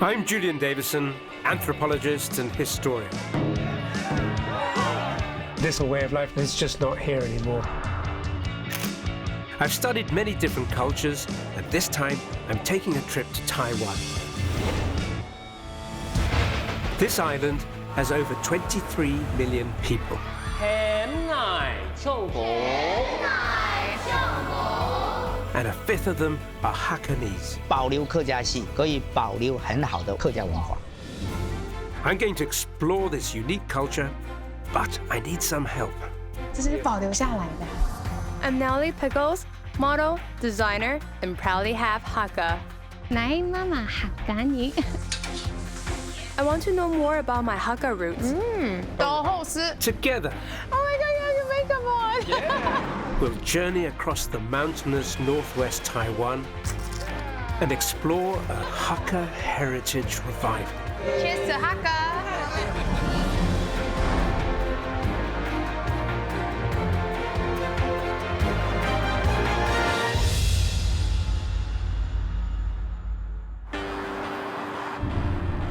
I'm Julian Davison, anthropologist and historian. This way of life is just not here anymore. I've studied many different cultures, and this time I'm taking a trip to Taiwan. This island has over 23 million people. And a fifth of them are Hakkanese. 保留客家戏，可以保留很好的客家文化。 I'm going to explore this unique culture, but I need some help. 这是保留下来的。I'm Natalie Pickles, model, designer, and proudly have Hakka. 来，妈妈Hakka你。 I want to know more about my Hakka roots. 到后师。 Together, Oh my god, you have to make up one. we'll journey across the mountainous northwest Taiwan and explore a Hakka heritage revival. Cheers to Hakka.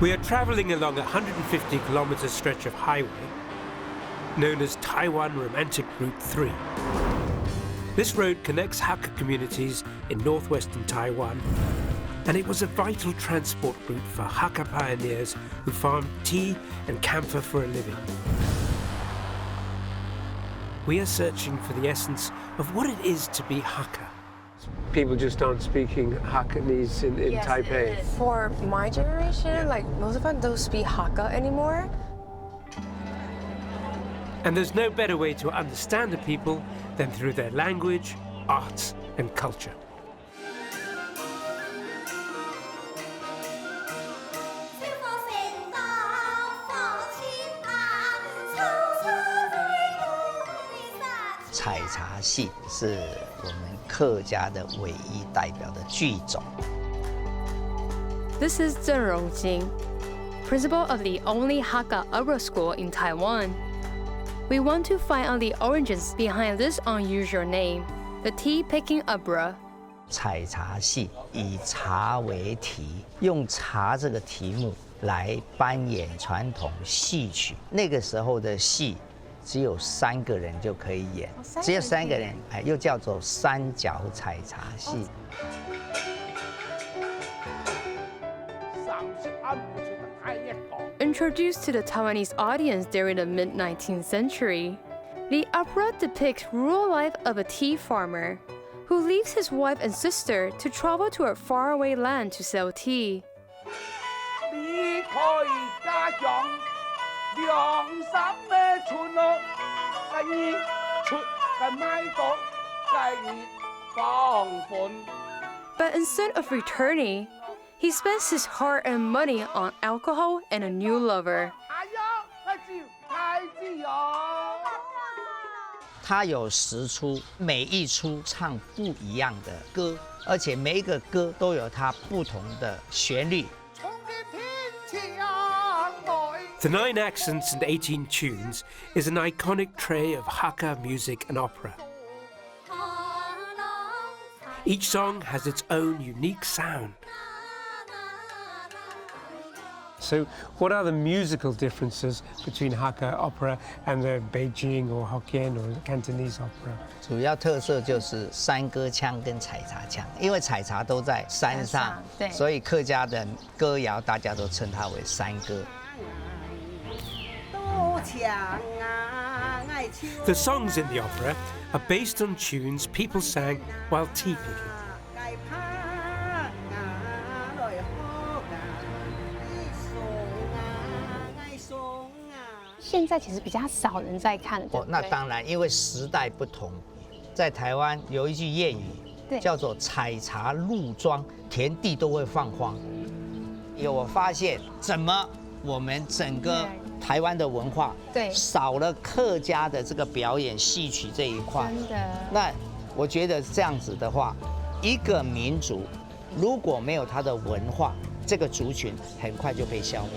We are traveling along a 150-kilometer stretch of highway known as Taiwan Romantic Route 3. This road connects Hakka communities in northwestern Taiwan, and it was a vital transport route for Hakka pioneers who farmed tea and camphor for a living. We are searching for the essence of what it is to be Hakka. People just aren't speaking Hakkanese in Taipei. For my generation, like most of us don't speak Hakka anymore. And there's no better way to understand a people than through their language, arts, and culture. "采茶戏是我们客家的唯一代表的剧种。 This is郑荣兴, principal of the only Hakka Opera school in Taiwan. We want to find out the origins behind this unusual name, the tea-picking opera. 采茶戏以茶为题，用茶这个题目来扮演传统戏曲。那个时候的戏只有3个人就可以演，只有3个人，又叫做三角采茶戏。 Introduced to the Taiwanese audience during the mid-19th century, the opera depicts rural life of a tea farmer who leaves his wife and sister to travel to a faraway land to sell tea. But instead of returning, he spends his hard-earned money on alcohol and a new lover. 他有10出，每一出唱不一样的歌，而且每一个歌都有它不同的旋律。 The 9 accents and 18 tunes is an iconic tray of Hakka music and opera. Each song has its own unique sound. So, what are the musical differences between Hakka opera and the Beijing or Hokkien or Cantonese opera? 主要特色就是山歌腔跟采茶腔，因为采茶都在山上，对，所以客家的歌谣大家都称它为山歌。 The songs in the opera are based on tunes people sang while tea picking. 现在其实比较少人在看了，对不对？那当然，因为时代不同，在台湾有一句谚语，叫做“采茶入庄，田地都会放荒”。我发现，怎么我们整个台湾的文化，少了客家的这个表演戏曲这一块。真的。那我觉得这样子的话，一个民族如果没有它的文化，这个族群很快就被消灭。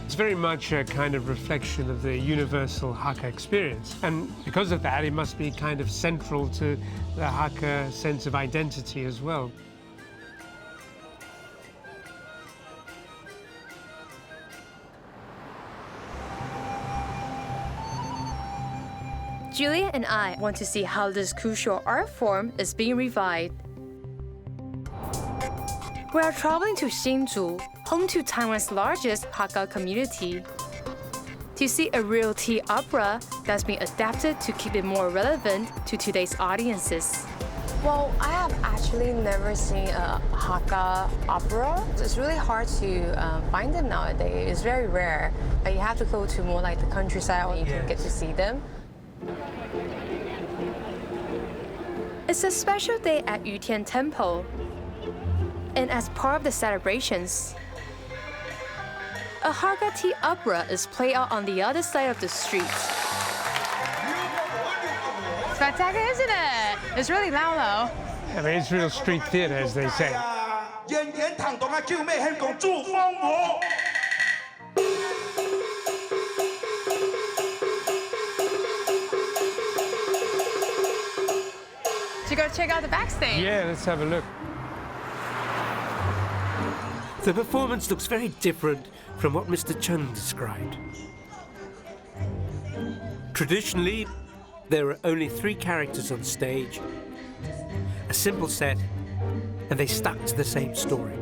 It's very much a kind of reflection of the universal Hakka experience. And because of that, it must be kind of central to the Hakka sense of identity as well. Julia and I want to see how this crucial art form is being revived. We are traveling to Hsinchu, home to Taiwan's largest Hakka community, to see a real tea opera that's been adapted to keep it more relevant to today's audiences. Well, I have actually never seen a Hakka opera. It's really hard to find them nowadays. It's very rare. You have to go to more like the countryside where you can get to see them. It's a special day at Yutian Temple. And as part of the celebrations, a Hakka tea opera is played out on the other side of the street. Spectacular, isn't it? It's really loud though. I mean, it's real street theater, as they say. Should go check out the backstage. Yeah, let's have a look. The performance looks very different from what Mr. Chung described. Traditionally, there are only 3 characters on stage, a simple set, and they stuck to the same story.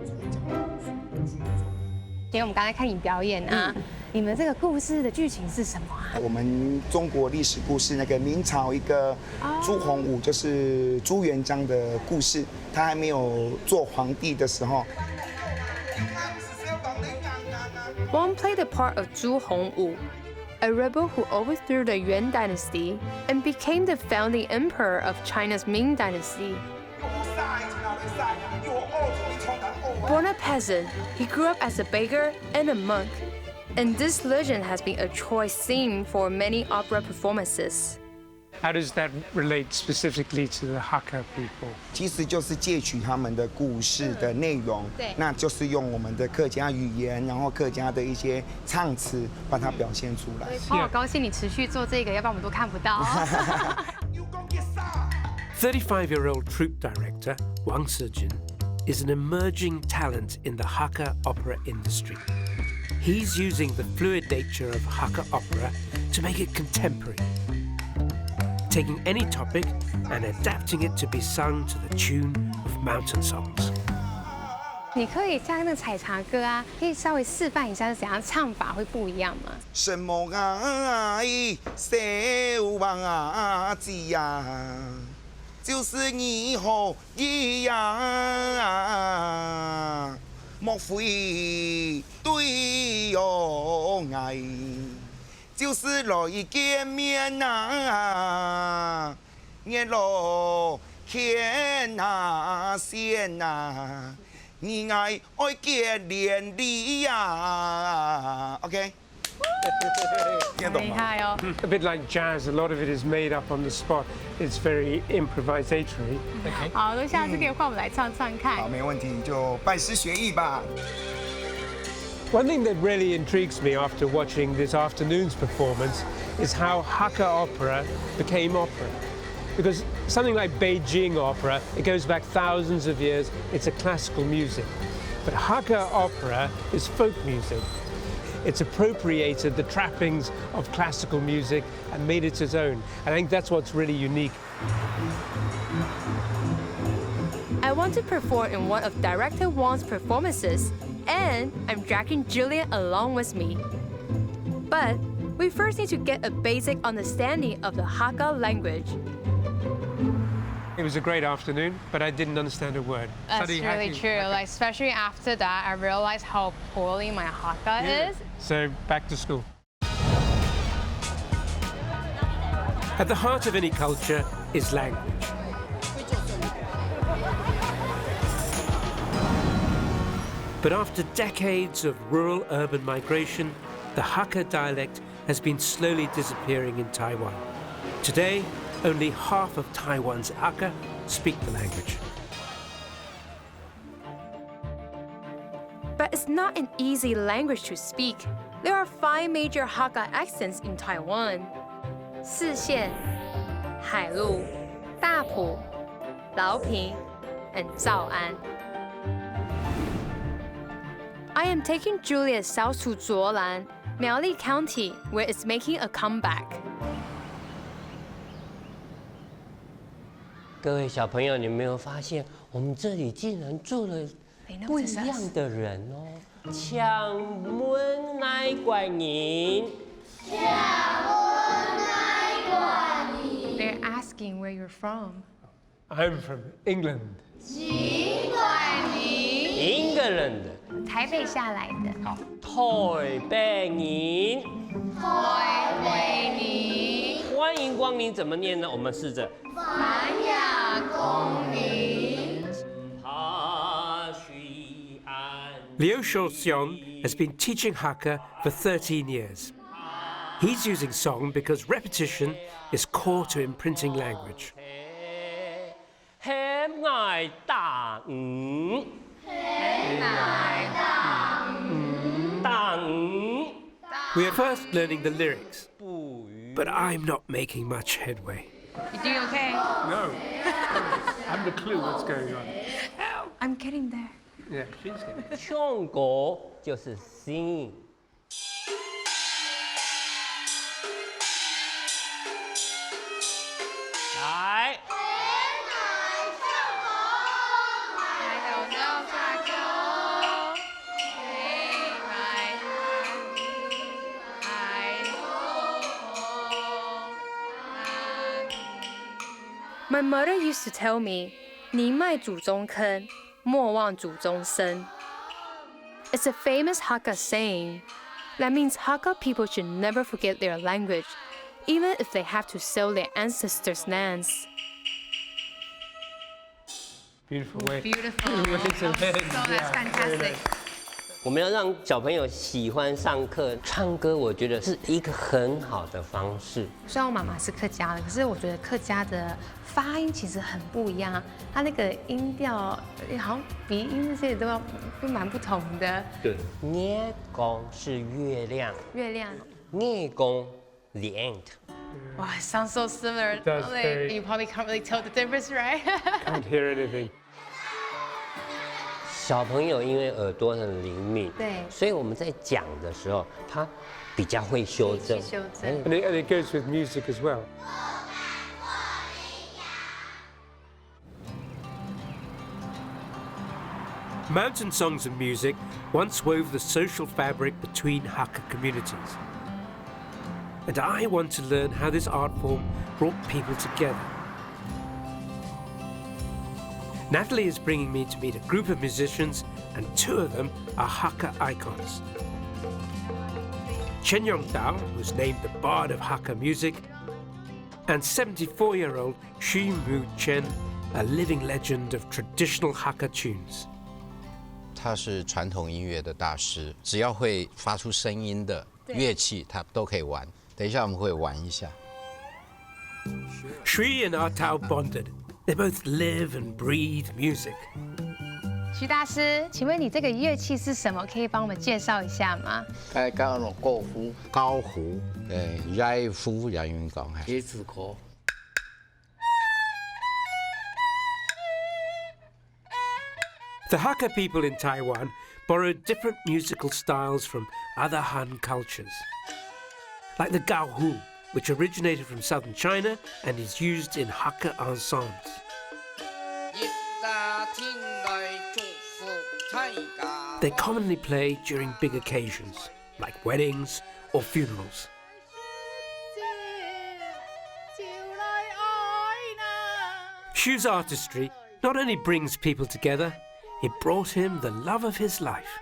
因为我们刚才看你表演啊，你们这个故事的剧情是什么啊？我们中国历史故事，那个明朝一个朱洪武，就是朱元璋的故事。他还没有做皇帝的时候。Wang played the part of Zhu Hongwu, a rebel who overthrew the Yuan dynasty and became the founding emperor of China's Ming dynasty. Born a peasant, he grew up as a baker and a monk, and this legend has been a choice theme for many opera performances. How does that relate specifically to the Hakka people? 其实就是借取他们的故事的内容，那就是用我们的客家语言，然后客家的一些唱词，把它表现出来。好高兴你持续做这个，要不然我们都看不到。 35-year-old troupe director Wang Sejin is an emerging talent in the Hakka opera industry. He's using the fluid nature of Hakka opera to make it contemporary, taking any topic and adapting it to be sung to the tune of mountain songs. 你可以像那个采茶歌啊，可以稍微示范一下是怎样唱法会不一样吗？什么啊？小王子呀，就是你好意呀，莫非对我爱？ 就是来见面呐，日落天呐线呐，你爱见连理呀。OK， 听懂吗？厉害哦！ A bit like jazz, a lot of it is made up on the spot. It's very improvisatory. 好，那下次可以换我们来唱唱看。好，没问题，就拜师学艺吧。 One thing that really intrigues me after watching this afternoon's performance is how Hakka opera became opera. Because something like Beijing opera, it goes back thousands of years, it's a classical music. But Hakka opera is folk music. It's appropriated the trappings of classical music and made it its own. I think that's what's really unique. I want to perform in one of Director Wang's performances, and I'm dragging Julia along with me. But we first need to get a basic understanding of the Hakka language. It was a great afternoon, but I didn't understand a word. That's really true. Like, especially after that, I realized how poorly my Hakka is. So back to school. At the heart of any culture is language. But after decades of rural-urban migration, the Hakka dialect has been slowly disappearing in Taiwan. Today, only half of Taiwan's Hakka speak the language. But it's not an easy language to speak. There are 5 major Hakka accents in Taiwan: 四线, 海陆, 大埔, 老平, and 诏安. I am taking Julia south to Zuolan, Miaoli County, where it's making a comeback. 各位小朋友，你有没有发现，我们这里竟然坐了不一样的人哦？请问哪怪人？ They're asking where you're from. I'm from England. England 台北下来的。好，台北人。欢迎光临怎么念呢？我们试着。繁雅光临。Liu Xiong has been teaching Hakka for 13 years. He's using song because repetition is core to imprinting language. We are first learning the lyrics, but I'm not making much headway. You doing okay? No. I haven't a clue what's going on. I'm getting there. Yeah, she's getting it. 唱歌就是 sing。来。 My mother used to tell me, 宁迈祖宗坑，莫忘祖宗生. It's a famous Hakka saying. That means Hakka people should never forget their language, even if they have to sell their ancestors' lands. Beautiful way. Beautiful. So that's fantastic. 我们要让小朋友喜欢上课，唱歌，我觉得是一个很好的方式。虽然我妈妈是客家的，可是我觉得客家的发音其实很不一样，它那个音调好像鼻音这些都蛮不同的。对，月光是月亮，月亮，月光 the end。 Wow, it sounds so similar. It does, Like, very. you probably can't really tell the difference, right? Can't hear anything. 小朋友因为耳朵很灵敏，对，所以我们在讲的时候，他比较会修正。修正。 And it goes with music as well. Mountain songs and music once wove the social fabric between Hakka communities. And I want to learn how this art form brought people together. Natalie is bringing me to meet a group of musicians, and two of them are Hakka icons. Chen Yongdao, who's named the Bard of Hakka music, and 74-year-old Xu Mu Chen, a living legend of traditional Hakka tunes. 他是传统音乐的大师，只要会发出声音的乐器，他都可以玩。等一下我们会玩一下。Shui and Artao bonded. They both live and breathe music. 徐大师，请问你这个乐器是什么？可以帮我们介绍一下吗？刚刚那高胡，高胡，热胡人員講係。椰子殼。 The Hakka people in Taiwan borrowed different musical styles from other Han cultures, like the gaohu, which originated from southern China and is used in Hakka ensembles. They commonly play during big occasions, like weddings or funerals. Xu's artistry not only brings people together, it brought him the love of his life.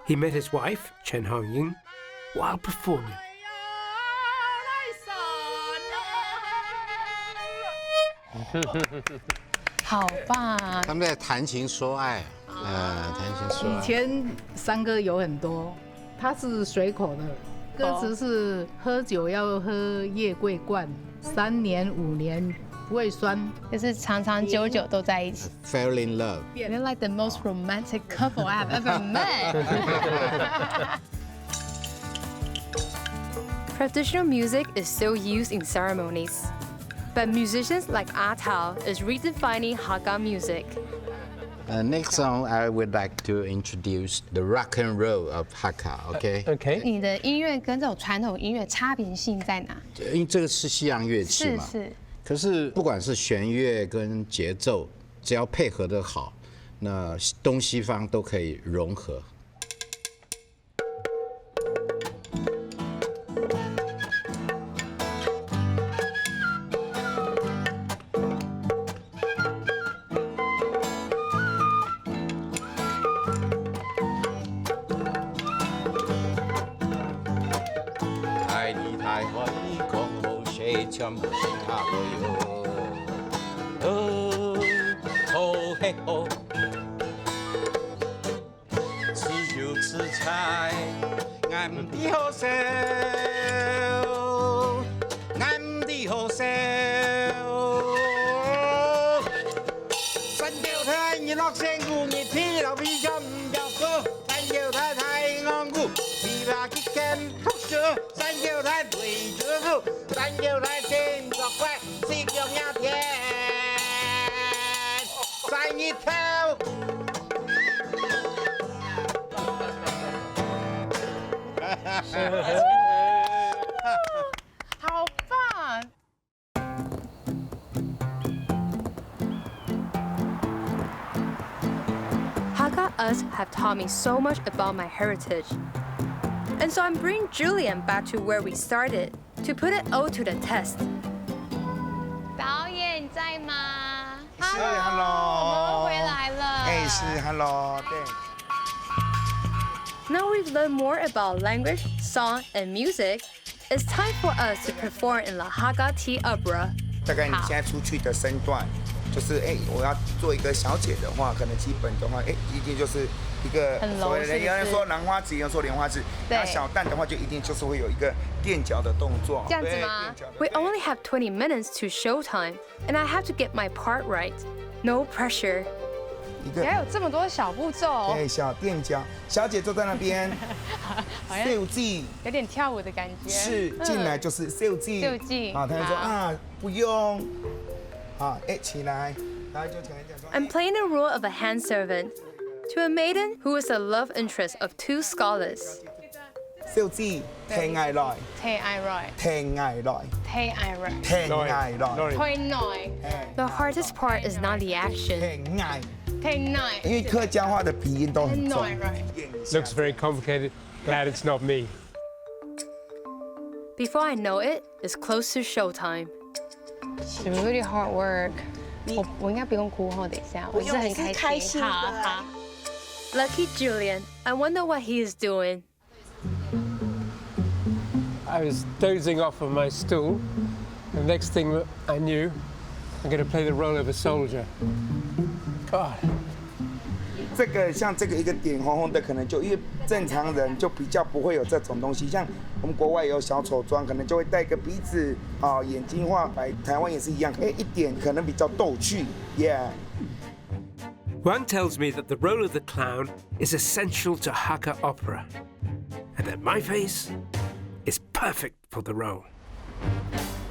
He met his wife, Chen Hongying, while performing. 好棒！他们在谈情说爱，谈情说爱。以前山歌有很多，它是随口的，歌词是喝酒要喝月桂冠，3年5年不会酸，就是长长久久都在一起。 Fell in love. You're like the most romantic couple I have ever met. Traditional music is still used in ceremonies, but musicians like Artao is redefining Hakka music. Next song, I would like to introduce the rock and roll of Hakka. Okay. Okay. 你的音乐跟这种传统音乐差别性在哪？因为这个是西洋乐器嘛，是。可是不管是弦乐跟节奏，只要配合得好，那东西方都可以融合。全部卡路哟，哦嘿哦，吃就吃菜，俺的好笑，俺的好笑。三九太一落成古，你听老皮就唔叫歌。三九太太昂古，琵琶去跟扑舌。三九太对着后，三九太真作怪，四九呀天，三一头。好棒！ Hakka Us have taught me so much about my heritage. And so I'm bringing Julian back to where we started, to put it all to the test. 导演你在吗？是 ，Hello， 我们回来了。哎，是 ，Hello， 对。 Now we've learned more about language, song, and music, it's time for us to perform in the Hakka Opera. 大概你现在出去的身段，就是我要做一个小姐的话，可能基本的话，一定就是一个所谓的，有人说兰花指，有人说莲花指。那小旦的话，就一定就是会有一个垫脚的动作。这样子吗？ We only have 20 minutes to showtime, and I have to get my part right. No pressure. 还有这么多小步骤。对，小垫脚，小姐坐在那边，秀技，有点跳舞的感觉。是，进来就是秀技。秀技。啊，他就说啊，不用。好，起来，然后就可能讲说。I'm playing the role of a hand servant to a maiden who is the love interest of 2 scholars. 秀技，聽嗌來，聽嗌來，聽嗌來，聽嗌來，聽嗌來，聽來。The hardest part is not the action. 聽嗌。 因为客家话的鼻音都很重。Looks very complicated. Glad it's not me. Before I know it, it's close to showtime. It's really hard work. 我应该不用哭哈，等一下，我是很开心。好。Lucky Julian. I wonder what he is doing. I was dozing off on my stool. The next thing I knew, I'm going to play the role of a soldier. God. 这个像这个一个点红红的，可能就因为正常人就比较不会有这种东西。像我们国外也有小丑妆，可能就会带个鼻子啊，眼睛画白。台湾也是一样，一点可能比较逗趣 ，Yeah. Wang tells me that the role of the clown is essential to Hakka Opera, and that my face is perfect for the role.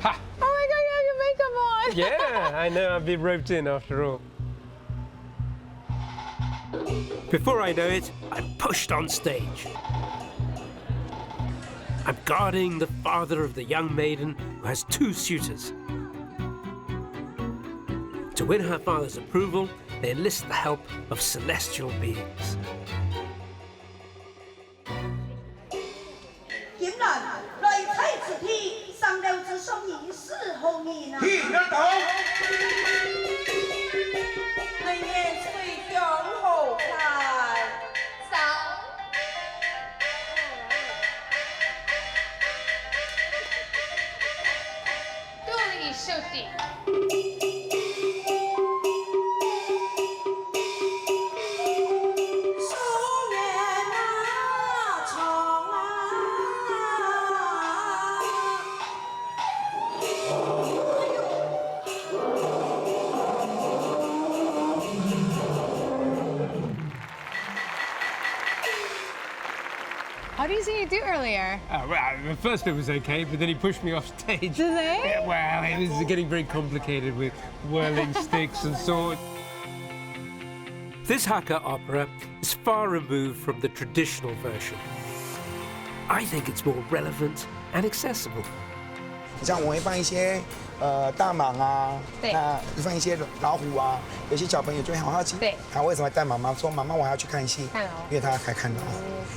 Ha! Oh my God, you have your makeup on. Yeah, I know. I've been roped in after all. Before I know it, I'm pushed on stage. I'm guarding the father of the young maiden who has 2 suitors. To win her father's approval, they enlist the help of celestial beings. 今日来睇此批上流之双仪是何年啊？听得懂。那年随将后来，走。杜丽秀弟。 How do you see you do earlier? Well, the first bit was okay, but then he pushed me off stage. Did they? Yeah, well, it was getting very complicated with whirling sticks and swords. This Hakka opera is far removed from the traditional version. I think it's more relevant and accessible. 像我会放一些大蟒啊，那放一些老虎啊，有些小朋友就会很好奇，他为什么带妈妈说妈妈我还要去看戏，因为他要看老虎，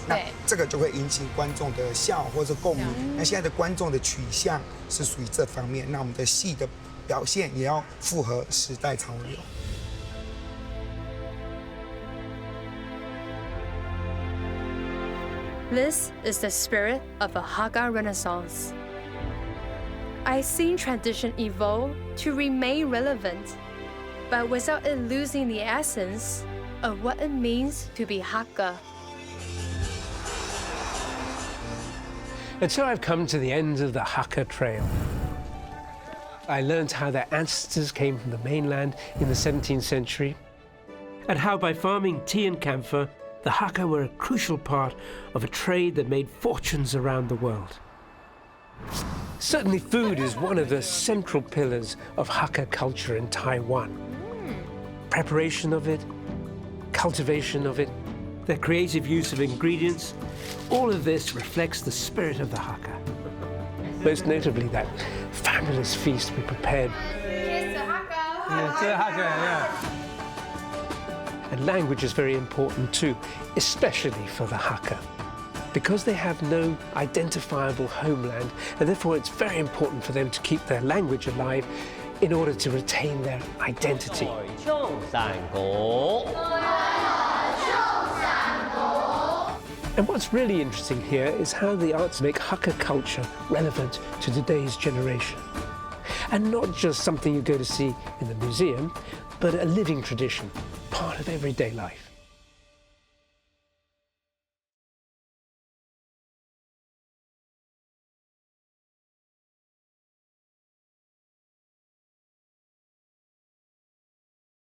那这个就会引起观众的笑或者共鸣。那现在的观众的取向是属于这方面，那我们的戏的表现也要符合时代潮流。This is the spirit of a Hakka Renaissance. I've seen tradition evolve to remain relevant, but without it losing the essence of what it means to be Hakka. And so I've come to the end of the Hakka Trail. I learned how their ancestors came from the mainland in the 17th century, and how by farming tea and camphor, the Hakka were a crucial part of a trade that made fortunes around the world. Certainly food is one of the central pillars of Hakka culture in Taiwan. Preparation of it, cultivation of it, their creative use of ingredients, all of this reflects the spirit of the Hakka. Most notably that fabulous feast we prepared. And language is very important too, especially for the Hakka, because they have no identifiable homeland, and therefore it's very important for them to keep their language alive in order to retain their identity. And what's really interesting here is how the arts make Hakka culture relevant to today's generation. And not just something you go to see in the museum, but a living tradition, part of everyday life.